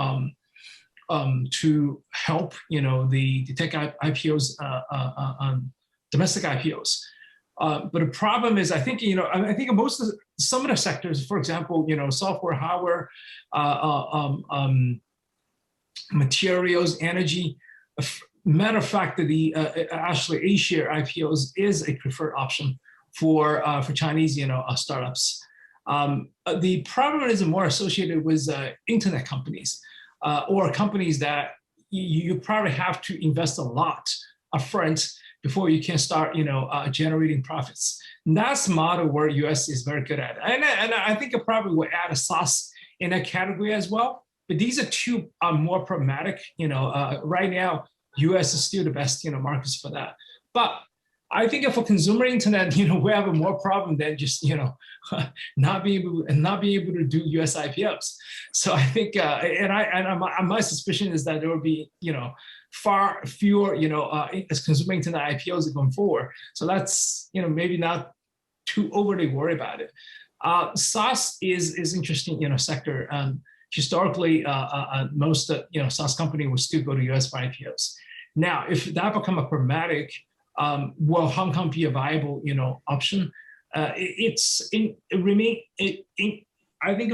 help, the tech IPOs, domestic IPOs. But the problem is, I think, I think some of the sectors, for example, software, hardware, materials, energy. Matter of fact, the actually A-share IPOs is a preferred option for Chinese, startups. The problem is more associated with internet companies or companies that you probably have to invest a lot upfront before you can start, generating profits. And that's the model where US is very good at. And I think it probably will add a sauce in that category as well. But these are two more pragmatic, right now, US is still the best, markets for that. But I think for consumer internet, we have a more problem than just, not being able to do US IPOs. So I think, my suspicion is that there will be, far fewer, as consumer internet IPOs going forward. So that's, maybe not too overly worried about it. SaaS is interesting, sector. Historically, most SaaS company will still go to US for IPOs. Now, if that become a pragmatic, will Hong Kong be a viable, option? I think it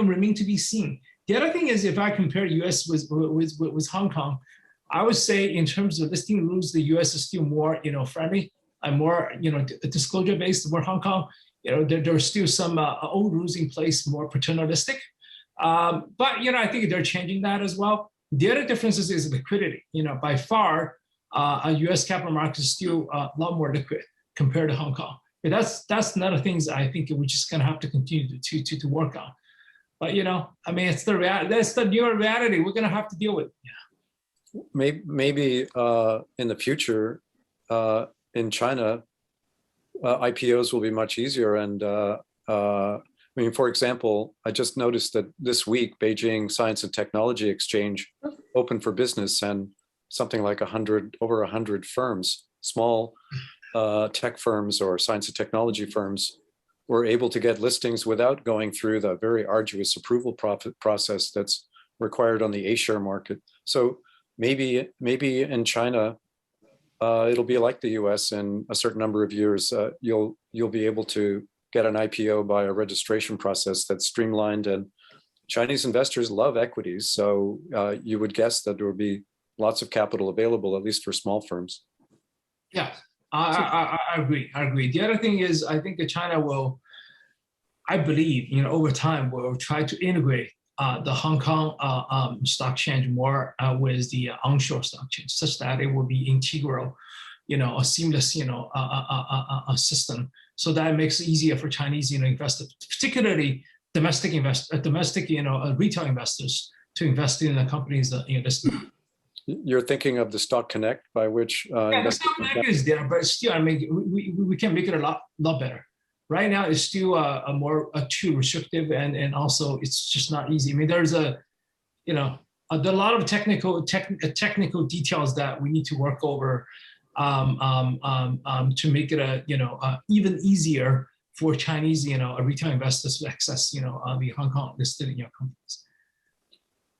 remains to be seen. The other thing is, if I compare US with Hong Kong, I would say in terms of listing rules, the US is still more, friendly and more, disclosure based. Where Hong Kong, there are still some old rules in place, more paternalistic. But I think they're changing that as well. The other differences is liquidity. By far, U.S. capital market is still a lot more liquid compared to Hong Kong. But that's another things I think we're just gonna have to continue to work on. But it's the reality. That's the new reality we're gonna have to deal with. Yeah. Maybe in the future, in China, IPOs will be much easier. And for example, I just noticed that this week, Beijing Science and Technology Exchange opened for business, and something like over 100 firms, small tech firms or science and technology firms, were able to get listings without going through the very arduous approval process that's required on the A-share market. So maybe in China, it'll be like the US in a certain number of years. You'll be able to get an IPO by a registration process that's streamlined, and Chinese investors love equities. So you would guess that there would be lots of capital available, at least for small firms. Yeah, I agree. The other thing is, I think that China will, I believe, over time, will try to integrate the Hong Kong stock exchange more with the onshore stock exchange, such that it will be integral, a seamless, a system. So that makes it easier for Chinese, investors, particularly domestic retail investors, to invest in the companies that listed. You're thinking of the Stock Connect, by which the Stock Connect is there, but still, we can make it a lot better. Right now, it's still too restrictive, and also it's just not easy. there's a lot of technical details that we need to work over to make it even easier for Chinese retail investors to access the Hong Kong listed companies.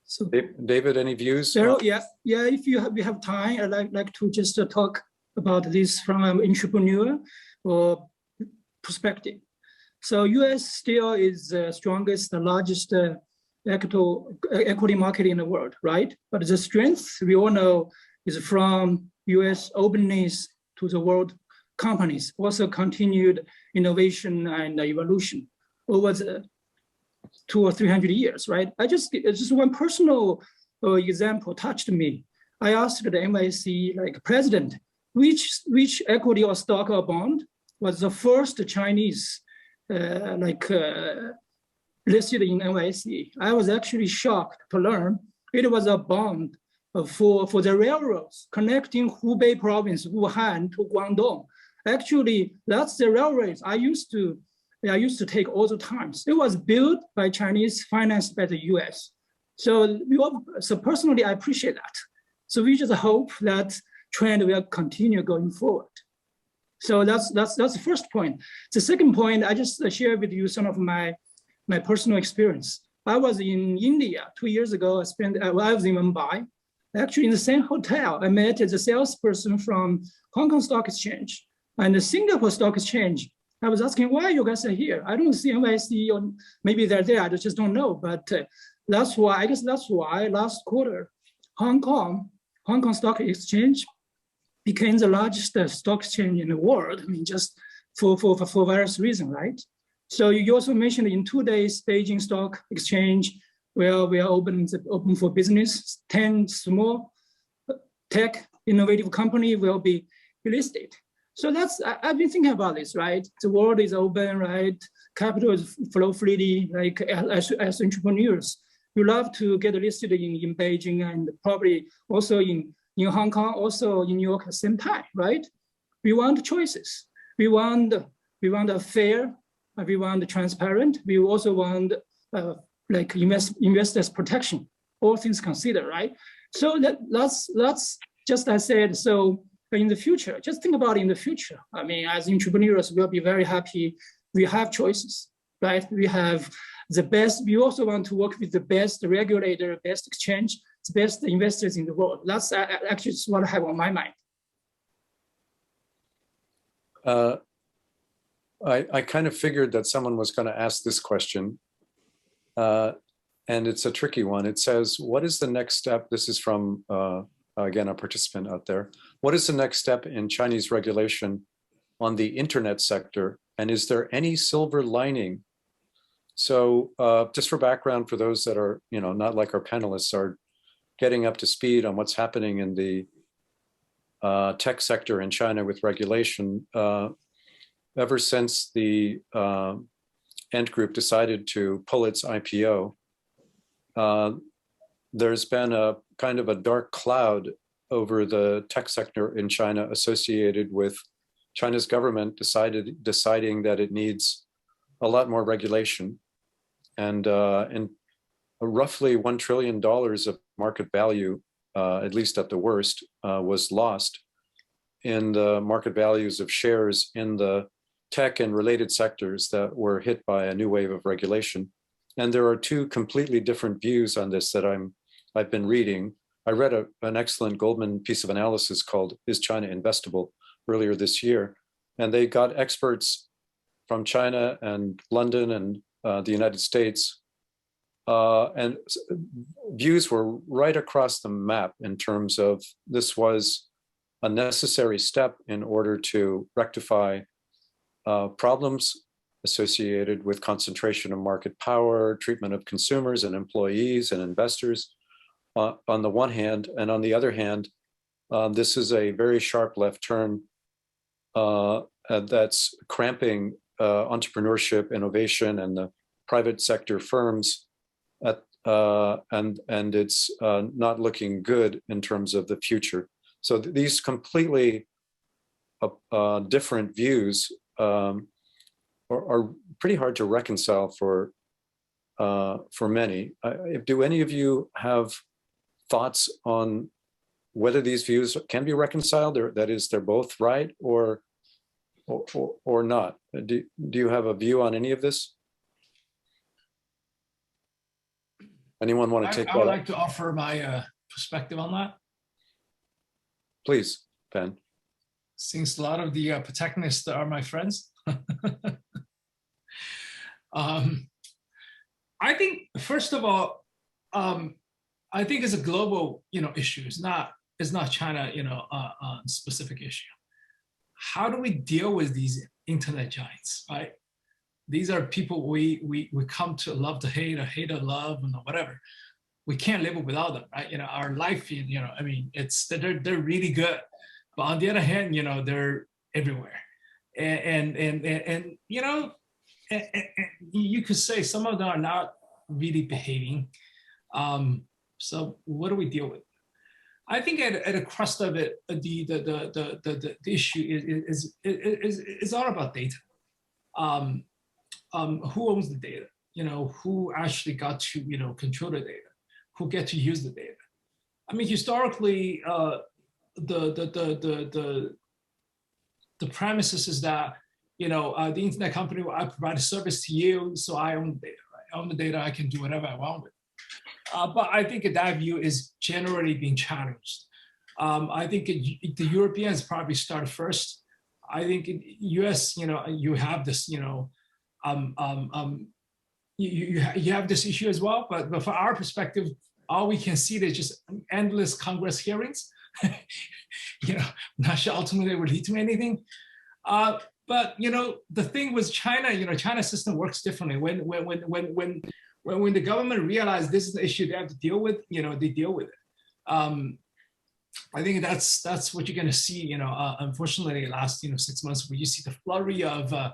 So, David, any views? Darrell, yeah. If we have time, I'd like to just talk about this from an entrepreneur or perspective. So, U.S. still is the strongest, the largest equity market in the world, right? But the strength we all know is from U.S. openness to the world companies, also continued innovation and evolution over the 200 or 300 years, right? Just one personal example touched me. I asked the NYSE president, which equity or stock or bond was the first Chinese listed in NYSE. I was actually shocked to learn it was a bond for the railroads connecting Hubei province, Wuhan to Guangdong. Actually, that's the railroads I used to I used to take all the times. It was built by Chinese, financed by the US. So personally, I appreciate that. So we just hope that trend will continue going forward. So that's the first point. The second point, I just share with you some of my personal experience. I was in India 2 years ago. I was in Mumbai. Actually, in the same hotel, I met the salesperson from Hong Kong Stock Exchange and the Singapore Stock Exchange. I was asking why you guys are here. I don't see NYSE, or maybe they're there. I just don't know. But that's why. I guess that's why last quarter, Hong Kong Stock Exchange became the largest stock exchange in the world. I mean, just for various reasons, right? So you also mentioned in 2 days, Beijing Stock Exchange, where we are open for business. 10 small tech innovative company will be listed. So I've been thinking about this, right? The world is open, right? Capital is flow freely, like as entrepreneurs. We love to get listed in Beijing and probably also in Hong Kong, also in New York at the same time, right? We want choices. We want a fair, we want transparent. We also want like investors protection, all things considered, right? So that's just as I said. So in the future, just think about in the future. I mean, as entrepreneurs, we'll be very happy. We have choices, right? We have the best. We also want to work with the best regulator, best exchange, the best investors in the world. That's actually what I have on my mind. I kind of figured that someone was going to ask this question, and it's a tricky one. It says, what is the next step? This is from, again, a participant out there. What is the next step in Chinese regulation on the internet sector? And is there any silver lining? So just for background, for those that are, not like our panelists are getting up to speed on what's happening in the tech sector in China with regulation, ever since the Ant Group decided to pull its IPO, there's been a kind of a dark cloud over the tech sector in China associated with China's government deciding that it needs a lot more regulation. And roughly $1 trillion of market value, at least at the worst, was lost in the market values of shares in the tech and related sectors that were hit by a new wave of regulation. And there are two completely different views on this that I've been reading. I read an excellent Goldman piece of analysis called "Is China Investable?" earlier this year. And they got experts from China and London and the United States. And views were right across the map in terms of this was a necessary step in order to rectify problems associated with concentration of market power, treatment of consumers and employees and investors on the one hand, and on the other hand, this is a very sharp left turn that's cramping entrepreneurship, innovation, and the private sector firms, and it's not looking good in terms of the future. So these completely different views are pretty hard to reconcile for many. Do any of you have thoughts on whether these views can be reconciled, or that is, they're both right, or not? Do you have a view on any of this? Anyone want to take that? I would like to offer my perspective on that. Please, Fan. Since a lot of the protagonists are my friends. I think, first of all, I think it's a global, issue. It's not China, specific issue. How do we deal with these internet giants, right? These are people we come to love to hate, or hate to love, and whatever. We can't live without them, right? Our life, I mean, they're really good, but on the other hand, they're everywhere, and you could say some of them are not really behaving. So what do we deal with? I think at the crust of it, the issue is all about data. who owns the data? Who actually got to control the data? Who get to use the data? I mean, historically, the premises is that the internet company, I provide a service to you, so I own the data. Right? I own the data. I can do whatever I want with it. But I think that view is generally being challenged. I think the Europeans probably started first. I think in US, you have this, you have this issue as well. But from our perspective, all we can see is just endless Congress hearings. Not sure ultimately it will lead to anything. But the thing with China, China's system works differently. When the government realized this is the issue they have to deal with, they deal with it. I think that's what you're going to see. Unfortunately, the last 6 months, where you see the flurry of a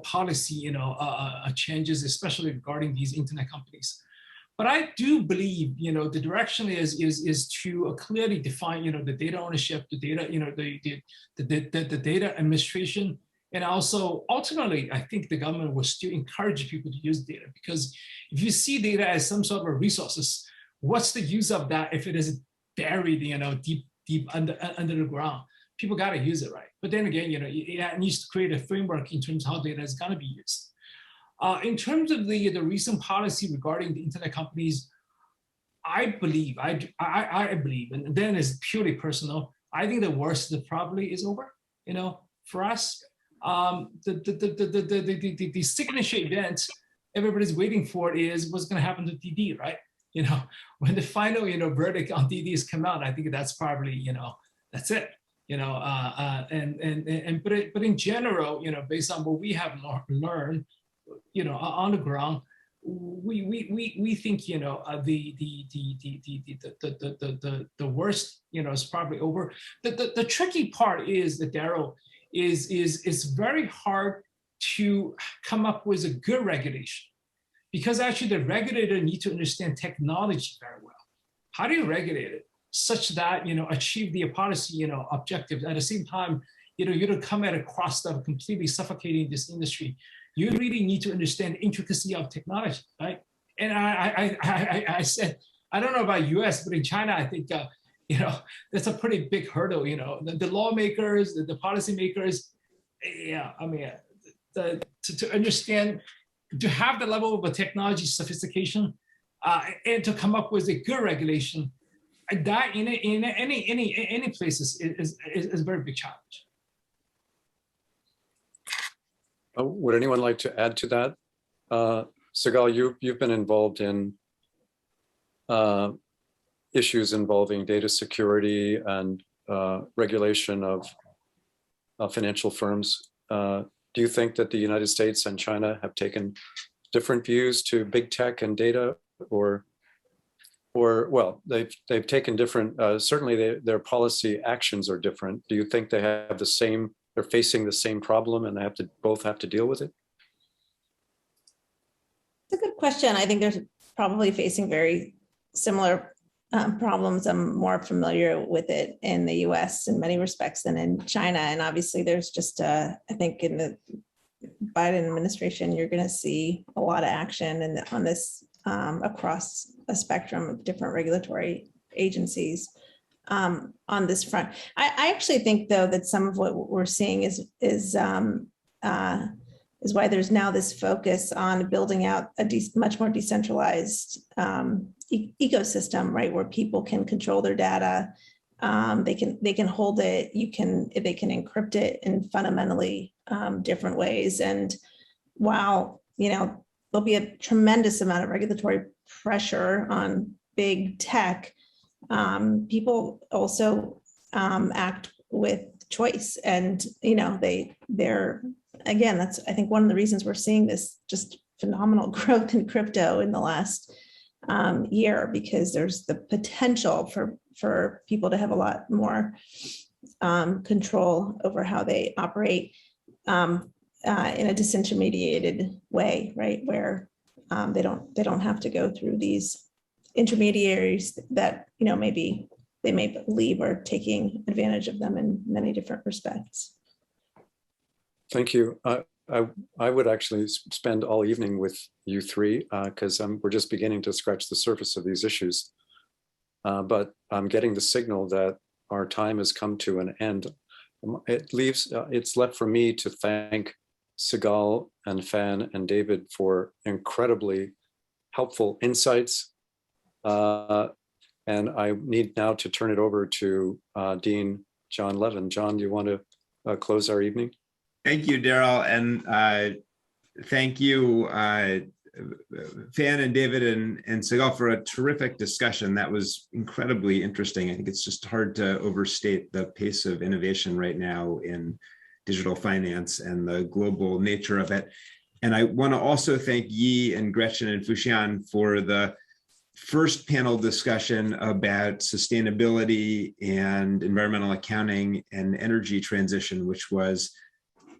policy, changes, especially regarding these internet companies. But I do believe, the direction is to clearly define, the data ownership, the data, the data administration, and also ultimately, I think the government will still encourage people to use data, because if you see data as some sort of resources, what's the use of that if it is buried, deep under the ground? People got to use it, right? But then again, it needs to create a framework in terms of how data is going to be used. In terms of the recent policy regarding the internet companies, I believe, and then it's purely personal, I think the worst probably is over. For us, the signature event everybody's waiting for is what's going to happen to DD, right? When the final verdict on DD is come out, I think that's probably that's it. But in general, based on what we have learned, on the ground, we think the worst is probably over. The tricky part is that, Darrell, is very hard to come up with a good regulation, because actually the regulator need to understand technology very well. How do you regulate it such that achieve the policy objectives at the same time? You don't come at a cross that completely suffocating this industry. You really need to understand the intricacy of technology, right? And I said, I don't know about US, but in China, I think that's a pretty big hurdle. The lawmakers, the policymakers, to understand, to have the level of a technology sophistication, and to come up with a good regulation, that in any places is a very big challenge. Would anyone like to add to that? Sigal, you've been involved in issues involving data security and regulation of financial firms. Do you think that the United States and China have taken different views to big tech and data, or well, they've taken different, certainly their policy actions are different. Do you think they have the same, they're facing the same problem and they both have to deal with it? It's a good question. I think they're probably facing very similar problems. I'm more familiar with it in the US in many respects than in China. And obviously there's just, I think in the Biden administration, you're going to see a lot of action on this across a spectrum of different regulatory agencies on this front. I actually think, though, that some of what we're seeing is why there's now this focus on building out a much more decentralized ecosystem, right, where people can control their data, they can hold it, they can encrypt it in fundamentally different ways. And while there'll be a tremendous amount of regulatory pressure on big tech, people also act with choice, and they're again, that's, I think, one of the reasons we're seeing this just phenomenal growth in crypto in the last year, because there's the potential for people to have a lot more control over how they operate in a disintermediated way, right, where they don't have to go through these intermediaries that maybe they may believe are taking advantage of them in many different respects. Thank you. I would actually spend all evening with you three because we're just beginning to scratch the surface of these issues. But I'm getting the signal that our time has come to an end. It's left for me to thank Sigal and Fan and David for incredibly helpful insights. And I need now to turn it over to Dean John Levin. John, do you want to close our evening? Thank you, Darrell, and thank you, Fan and David and Sigal, for a terrific discussion. That was incredibly interesting. I think it's just hard to overstate the pace of innovation right now in digital finance and the global nature of it. And I want to also thank Yi and Gretchen and Fuxian for the first panel discussion about sustainability and environmental accounting and energy transition, which was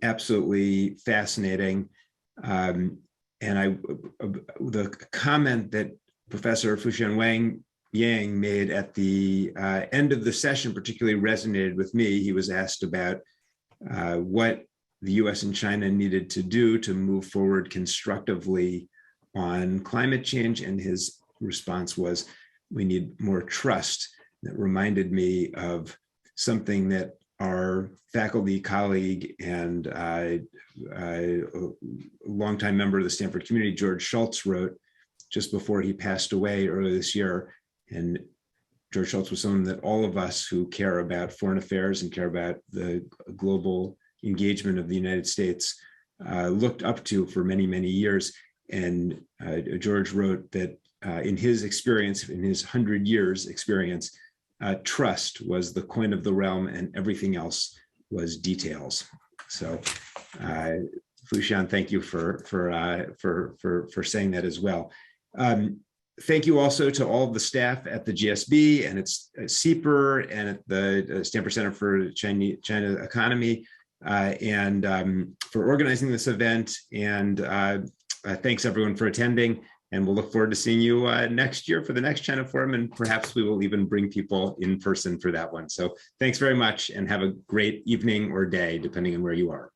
absolutely fascinating. And the comment that Professor Fuxian Wang Yang made at the end of the session particularly resonated with me. He was asked about what the US and China needed to do to move forward constructively on climate change, and his response was, we need more trust. That reminded me of something that our faculty colleague and a longtime member of the Stanford community, George Schultz, wrote just before he passed away earlier this year. And George Schultz was someone that all of us who care about foreign affairs and care about the global engagement of the United States looked up to for many, many years. And George wrote that in his experience, in his 100 years experience, trust was the coin of the realm, and everything else was details. So, Fuxian, thank you for saying that as well. Thank you also to all of the staff at the GSB and its SIEPR and at the Stanford Center for China Economy and for organizing this event. And thanks everyone for attending. And we'll look forward to seeing you next year for the next China Forum, and perhaps we will even bring people in person for that one. So thanks very much, and have a great evening or day, depending on where you are.